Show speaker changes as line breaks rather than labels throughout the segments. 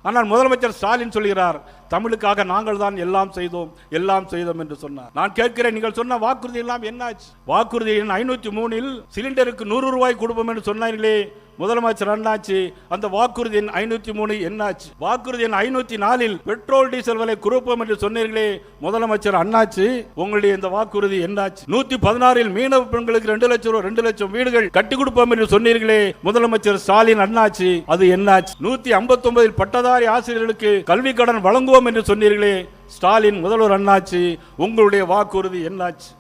ஆனால் முதலமைச்சர் ஸ்டாலின் சொல்கிறார், தமிழுக்காக நாங்கள் தான் எல்லாம் செய்தோம் என்று சொன்னார். நான் கேட்கிறேன், நீங்கள் சொன்ன வாக்குறுதி எல்லாம் என்னாச்சு? வாக்குறுதி எண் 503 சிலிண்டருக்கு 100 ரூபாய் கொடுப்போம் என்று சொன்னார்களே முதலமைச்சர் அண்ணாச்சி, அந்த வாக்குறுதி எண் 503 என்னாச்சு? வாக்குறுதி எண் 504 பெட்ரோல் டீசல் விலை குறைப்போம் என்று சொன்னீர்களே முதலமைச்சர் அண்ணாச்சி, உங்களுடைய இந்த வாக்குறுதி என்னாச்சு? 116 மீனவ பெண்களுக்கு 2 லட்சம் வீடுகள் கட்டி கொடுப்போம் என்று சொன்னீர்களே முதலமைச்சர் ஸ்டாலின் அண்ணாச்சி, அது என்னாச்சு? 159 பட்டதாரி ஆசிரியர்களுக்கு கல்வி கடன் வழங்குவோம் என்று சொன்னீர்களே ஸ்டாலின் முதல்வர் அண்ணாச்சி, உங்களுடைய வாக்குறுதி என்னாச்சு?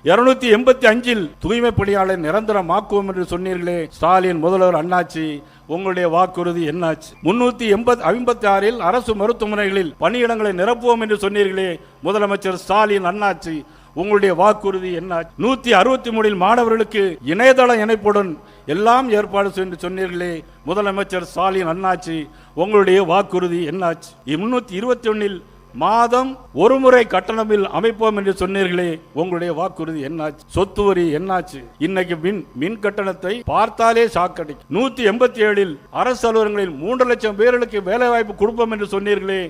285 தூய்மை பணியாளர் நிரந்தரமாக்குவோம் என்று சொன்னீர்களே ஸ்டாலின் முதல்வர் அண்ணாச்சி, உங்களுடைய வாக்குறுதி என்னாச்சு? 356 அரசு மருத்துவமனைகளில் பணியிடங்களை நிரப்புவோம் என்று சொன்னீர்களே முதலமைச்சர் ஸ்டாலின் அண்ணாச்சி, உங்களுடைய வாக்குறுதி என்னாச்சு? 163 மாணவர்களுக்கு இணையதள இணைப்புடன் எல்லாம் ஏற்பாடு செய்து சொன்னீர்களே முதலமைச்சர் ஸ்டாலின் அண்ணாச்சி, உங்களுடைய வாக்குறுதி என்னாச்சு? 321 மாதம் ஒரு முறை கட்டண பில் அமைப்போம் என்று சொன்னீர்களே உங்களுடைய வாக்குறுதி என்னாச்சு? சொத்து வரி என்னாச்சு? இன்னைக்கு மின் கட்டணத்தை பார்த்தாலே சாக்கடிக்கும். 187 அரசு அலுவலகங்களில் 3 லட்சம் பேர்களுக்கு வேலை வாய்ப்பு கொடுப்போம் என்று சொன்னீர்களே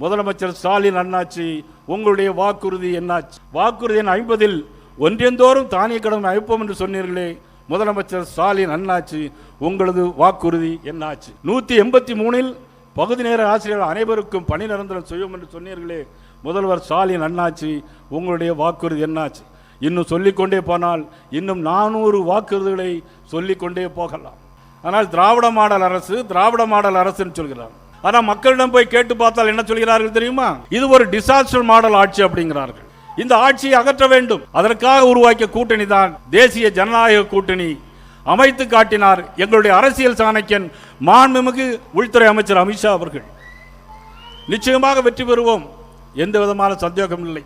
முதலமைச்சர் ஸ்டாலின் அண்ணாச்சி, உங்களுடைய வாக்குறுதி என்னாச்சு? வாக்குறுதி எண் 50 ஒன்றியந்தோறும் தானிய கடன் அமைப்போம் என்று சொன்னீர்களே முதலமைச்சர் ஸ்டாலின் அண்ணாச்சி, உங்களது வாக்குறுதி என்னாச்சு? 183 பகுதி நேர ஆசிரியர்கள் அனைவருக்கும் பணி நிரந்தரம் செய்வோம் என்று சொன்னீர்களே முதல்வர் ஸ்டாலின் அண்ணாச்சி, உங்களுடைய வாக்குறுதி என்னாச்சு? இன்னும் சொல்லிக்கொண்டே போனால் இன்னும் 400 வாக்குறுதிகளை சொல்லிக்கொண்டே போகலாம். ஆனால் திராவிட மாடல் அரசு சொல்கிறார். ஆனால் மக்களிடம் போய் கேட்டு பார்த்தால் என்ன சொல்கிறார்கள் தெரியுமா? இது ஒரு டிசாஸ்டர் மாடல் ஆட்சி அப்படிங்கிறார்கள். இந்த ஆட்சியை அகற்ற வேண்டும். அதற்காக உருவாக்கிய கூட்டணி தான் தேசிய ஜனநாயக கூட்டணி. அமைத்து காட்டினார் எங்களுடைய அரசியல் சாணக்கியன் மாண்புமிகு உள்துறை அமைச்சர் அமித்ஷா அவர்கள். நிச்சயமாக வெற்றி பெறுவோம், எந்த விதமான சந்தேகம் இல்லை.